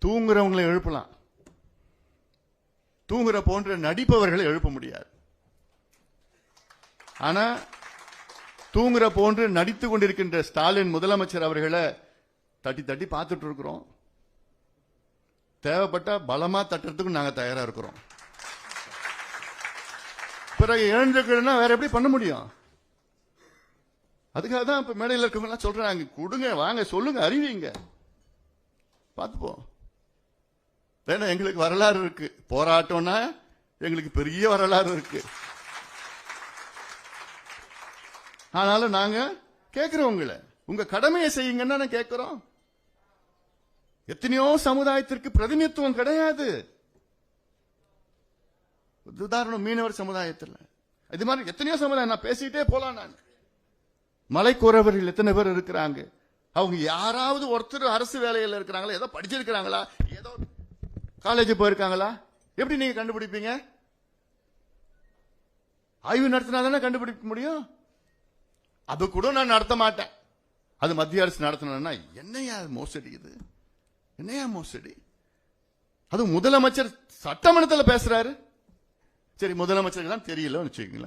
தூங்குறவங்களை எழுப்பலாம், தூங்குற போன்ற நடிப்பவர்களை எழுப்ப முடியாது. ஆனா தூங்குற போன்று நடித்துக் கொண்டிருக்கின்ற ஸ்டாலின் முதலமைச்சர் அவர்களை தட்டி தட்டி பார்த்துட்டு இருக்கிறோம். தேவைப்பட்ட பலமா தட்டுறதுக்கு நாங்க தயாரா இருக்கிறோம். பிறகு எழுந்துக்கணும்னா வேற எப்படி பண்ண முடியும்? அதுக்காக தான் இப்ப மேடையில் இருக்கவங்க சொல்றாங்க, கொடுங்க, வாங்க, சொல்லுங்க, அறிவிங்க, பார்த்துப்போம். ஏன்னா எங்களுக்கு வரலாறு இருக்கு, போராட்டம்னா எங்களுக்கு பெரிய வரலாறு இருக்கு. ஆனாலும் நாங்க கேட்கிறோம், உங்க கடமையை செய்யுங்கன்னு கேட்கிறோம். எத்தனையோ சமுதாயத்திற்கு பிரதிநிதித்துவம் கிடையாது. உதாரணம் மீனவர் சமுதாயத்தில், இது மாதிரி எத்தனையோ சமுதாயம், நான் பேசிட்டே போலாம். நான் மலைக்குறவர்கள் எத்தனை பேர் இருக்கிறாங்க, அவங்க யாராவது ஒருத்தர் அரசு வேலையில் இருக்கிறாங்களா, ஏதோ படிச்சிருக்கிறாங்களா, ஏதோ காலேஜ் போயிருக்காங்களா? எப்படி நீங்க கண்டுபிடிப்பீங்க? ஆய்வு நடத்தினா தானே கண்டுபிடிக்க முடியும். அது கூட நான் நடத்த மாட்டேன். அது மத்திய அரசு நடத்தணும்னா என்னையா மோசடி, இது என்னையா மோசடி? அது முதலமைச்சர் சட்டமன்றத்தில் பேசுறாரு. சரி, முதலமைச்சருக்கு தான் தெரியல வச்சுக்கீங்களா?